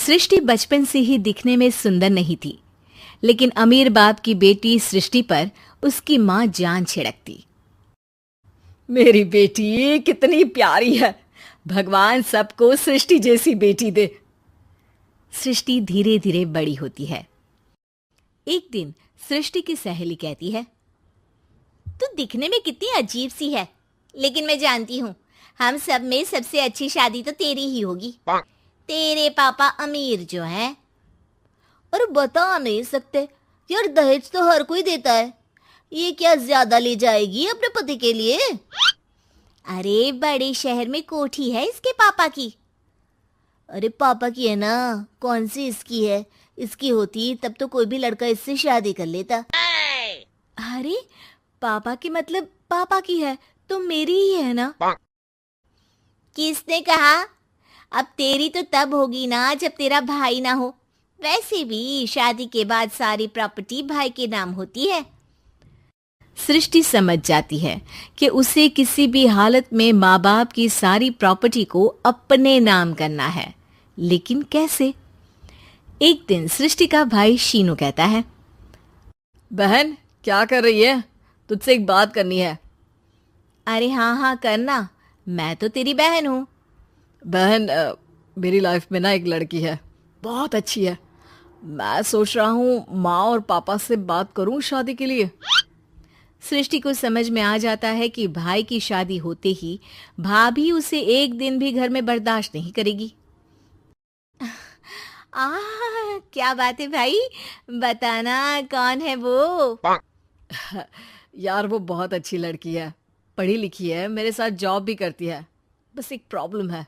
सृष्टि बचपन से ही दिखने में सुंदर नहीं थी, लेकिन अमीर बाप की बेटी सृष्टि पर उसकी माँ जान छिड़कती। मेरी बेटी कितनी प्यारी है, भगवान सबको सृष्टि जैसी बेटी दे। सृष्टि धीरे धीरे बड़ी होती है। एक दिन सृष्टि की सहेली कहती है, तू दिखने में कितनी अजीब सी है, लेकिन मैं जानती हूँ हम सब में सबसे अच्छी शादी तो तेरी ही होगी। तेरे पापा अमीर जो हैं। और बता नहीं सकते यार, दहेज तो हर कोई देता है, ये क्या ज्यादा ले जाएगी अपने पति के लिए? अरे बड़े शहर में कोठी है इसके पापा की। अरे पापा की है ना, कौन सी इसकी है? इसकी होती तब तो कोई भी लड़का इससे शादी कर लेता। अरे पापा की मतलब पापा की है तो मेरी ही है ना? किसने कहा? अब तेरी तो तब होगी ना जब तेरा भाई ना हो। वैसे भी शादी के बाद सारी प्रॉपर्टी भाई के नाम होती है। सृष्टि समझ जाती है कि उसे किसी भी हालत में माँ बाप की सारी प्रॉपर्टी को अपने नाम करना है, लेकिन कैसे? एक दिन सृष्टि का भाई शीनू कहता है, बहन क्या कर रही है? तुझसे एक बात करनी है। अरे हाँ हाँ करना, मैं तो तेरी बहन हूँ। बहन मेरी लाइफ में ना एक लड़की है, बहुत अच्छी है। मैं सोच रहा हूँ माँ और पापा से बात करूँ शादी के लिए। सृष्टि को समझ में आ जाता है कि भाई की शादी होते ही भाभी उसे एक दिन भी घर में बर्दाश्त नहीं करेगी। क्या बात है भाई, बताना कौन है वो? यार वो बहुत अच्छी लड़की है, पढ़ी लिखी है, मेरे साथ जॉब भी करती है। बस एक प्रॉब्लम है।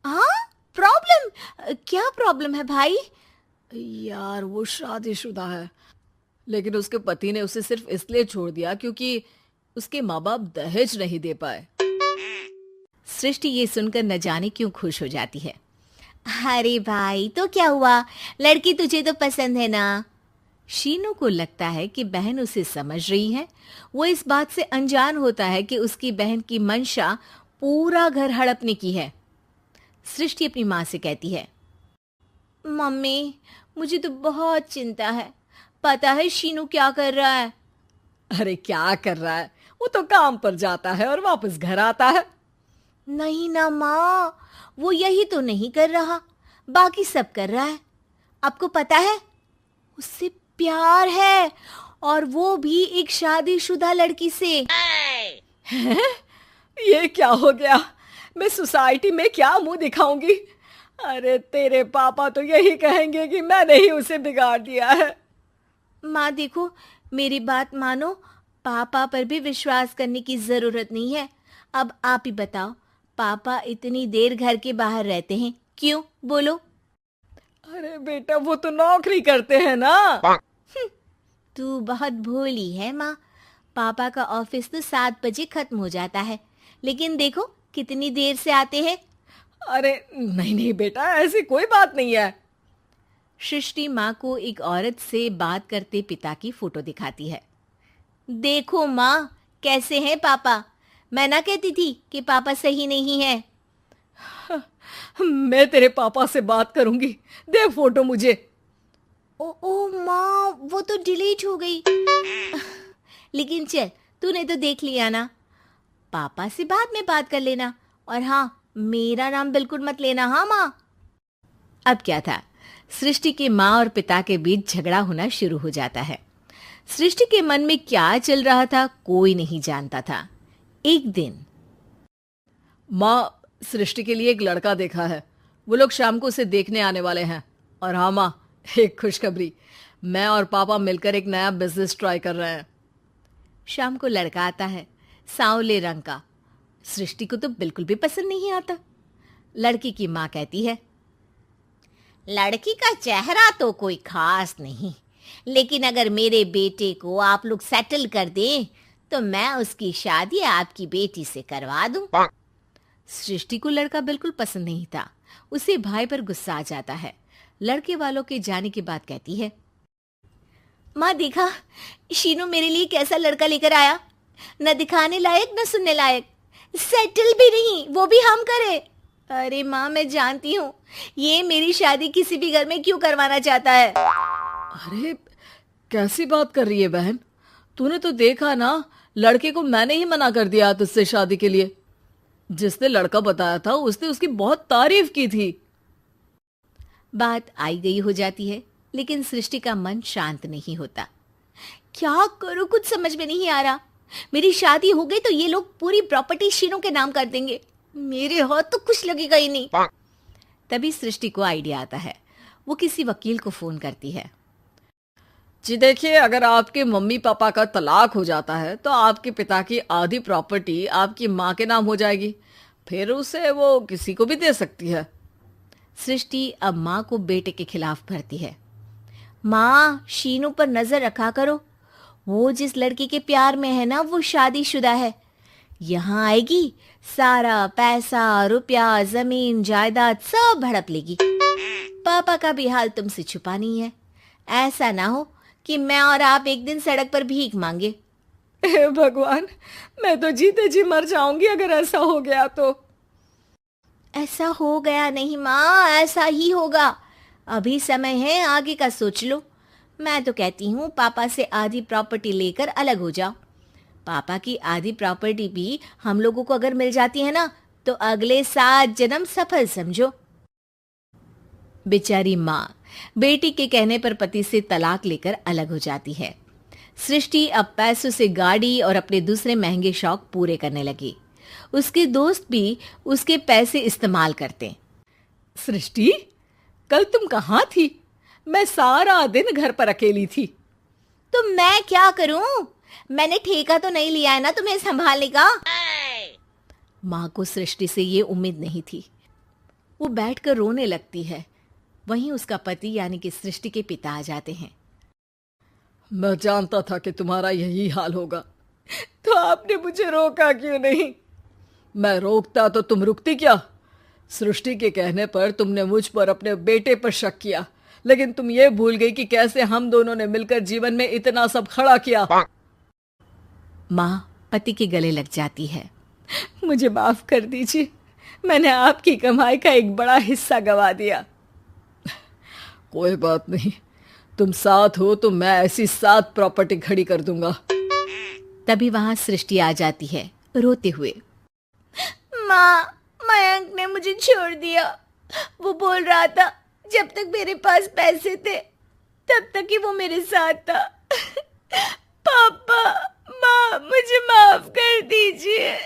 हाँ प्रॉब्लम? क्या प्रॉब्लम है भाई? यार वो शादीशुदा है, लेकिन उसके पति ने उसे सिर्फ इसलिए छोड़ दिया क्योंकि उसके माँ बाप दहेज नहीं दे पाए। सृष्टि ये सुनकर न जाने क्यों खुश हो जाती है। अरे भाई तो क्या हुआ, लड़की तुझे तो पसंद है ना? शीनू को लगता है कि बहन उसे समझ रही है। वो इस बात से अनजान होता है कि उसकी बहन की मंशा पूरा घर हड़पने की है। सृष्टि अपनी माँ से कहती है, मम्मी मुझे तो बहुत चिंता है। पता है शीनू क्या कर रहा है? अरे क्या कर रहा है? वो तो काम पर जाता है और वापस घर आता है। नहीं ना माँ, वो यही तो नहीं कर रहा, बाकी सब कर रहा है। आपको पता है उससे प्यार है, और वो भी एक शादीशुदा लड़की से। हैं? ये क्या हो गया? मैं सोसाइटी में क्या मुंह दिखाऊंगी? अरे तेरे पापा तो यही कहेंगे कि मैंने ही उसे बिगाड़ दिया है। माँ देखो, मेरी बात मानो, पापा पर भी विश्वास करने की जरूरत नहीं है। अब आप ही बताओ, पापा इतनी देर घर के बाहर रहते हैं क्यों? बोलो। अरे बेटा वो तो नौकरी करते हैं ना। तू बहुत भोली है माँ। पापा का ऑफिस तो 7 बजे खत्म हो जाता है, लेकिन देखो कितनी देर से आते हैं। अरे नहीं नहीं बेटा, ऐसी कोई बात नहीं है। सृष्टि माँ को एक औरत से बात करते पिता की फोटो दिखाती है। देखो माँ कैसे हैं पापा। मैं ना कहती थी कि पापा सही नहीं है। मैं तेरे पापा से बात करूंगी, दे फोटो मुझे। ओ माँ, वो तो डिलीट हो गई। लेकिन चल, तूने तो देख लिया ना। पापा से बाद में बात कर लेना, और हाँ मेरा नाम बिल्कुल मत लेना। हाँ माँ। अब क्या था, सृष्टि के माँ और पिता के बीच झगड़ा होना शुरू हो जाता है। सृष्टि के मन में क्या चल रहा था कोई नहीं जानता था। एक दिन, माँ सृष्टि के लिए एक लड़का देखा है, वो लोग शाम को उसे देखने आने वाले हैं। और हाँ माँ, एक खुशखबरी, मैं और पापा मिलकर एक नया बिजनेस ट्राई कर रहे हैं। शाम को लड़का आता है, सांवले रंग का। सृष्टि को तो बिल्कुल भी पसंद नहीं आता। लड़की की माँ कहती है, लड़की का चेहरा तो कोई खास नहीं, लेकिन अगर मेरे बेटे को आप लोग सेटल कर दें तो मैं उसकी शादी आपकी बेटी से करवा दूं। सृष्टि को लड़का बिल्कुल पसंद नहीं था। उसे भाई पर गुस्सा आ जाता है। लड़के वालों के जाने के बाद कहती है, माँ देखा शीनू मेरे लिए कैसा लड़का लेकर आया, न दिखाने लायक न सुनने लायक, सेटल भी नहीं, वो भी हम करे। अरे माँ, मैं जानती हूँ ये मेरी शादी किसी भी घर में क्यों करवाना चाहता है। अरे कैसी बात कर रही है बहन? तूने तो देखा ना, लड़के को मैंने ही मना कर दिया तुझसे शादी के लिए। जिसने लड़का बताया था उसने उसकी बहुत तारीफ की थी। बात आई गई हो जाती है, लेकिन सृष्टि का मन शांत नहीं होता। क्या करूँ, कुछ समझ में नहीं आ रहा। मेरी शादी हो गई तो ये लोग पूरी प्रॉपर्टी शीनू के नाम कर देंगे। मेरे हाथ तो कुछ लगेगा ही नहीं। तभी सृष्टि को आइडिया आता है। वो किसी वकील को फोन करती है। जी देखिए, अगर आपके मम्मी पापा का तलाक हो जाता है तो आपके पिता की आधी प्रॉपर्टी आपकी माँ के नाम हो जाएगी। फिर उसे वो किसी को भी दे सकती है। सृष्टि अब माँ को बेटे के खिलाफ भरती है। माँ, शीनू पर नजर रखा करो। वो जिस लड़की के प्यार में है ना, वो शादीशुदा है। यहाँ आएगी, सारा पैसा, रुपया, जमीन, जायदाद सब हड़प लेगी। पापा का भी हाल तुमसे छुपा नहीं है। ऐसा ना हो कि मैं और आप एक दिन सड़क पर भीख मांगे। हे भगवान, मैं तो जीते जी मर जाऊंगी अगर ऐसा हो गया तो। ऐसा हो गया नहीं माँ, ऐसा ही होगा। अभी समय है, आगे का सोच लो। मैं तो कहती हूँ पापा से आधी प्रॉपर्टी लेकर अलग हो जाओ। पापा की आधी प्रॉपर्टी भी हम लोगों को अगर मिल जाती है ना, तो अगले 7 जन्म सफल समझो। बेचारी माँ बेटी के कहने पर पति से तलाक लेकर अलग हो जाती है। सृष्टि अब पैसों से गाड़ी और अपने दूसरे महंगे शौक पूरे करने लगी। उसके दोस्त भी उसके पैसे इस्तेमाल करते। सृष्टि, कल तुम कहाँ थी? मैं सारा दिन घर पर अकेली थी। तो मैं क्या करूं? मैंने ठेका तो नहीं लिया है ना तुम्हें संभालने का। माँ को सृष्टि से ये उम्मीद नहीं थी। वो बैठकर रोने लगती है। वहीं उसका पति यानी कि सृष्टि के पिता आ जाते हैं। मैं जानता था कि तुम्हारा यही हाल होगा, तो आपने मुझे रोका क्यों नहीं? मैं रोकता तो तुम रुकती क्या? सृष्टि के कहने पर तुमने मुझ पर, अपने बेटे पर शक किया, लेकिन तुम ये भूल गई कि कैसे हम दोनों ने मिलकर जीवन में इतना सब खड़ा किया। माँ पति के गले लग जाती है। मुझे माफ कर दीजिए, मैंने आपकी कमाई का एक बड़ा हिस्सा गवा दिया। कोई बात नहीं, तुम साथ हो तो मैं ऐसी 7 प्रॉपर्टी खड़ी कर दूंगा। तभी वहां सृष्टि आ जाती है रोते हुए। माँ, मयंक ने मुझे छोड़ दिया। वो बोल रहा था जब तक मेरे पास पैसे थे तब तक ही वो मेरे साथ था। पापा, माँ, मुझे माफ कर दीजिए।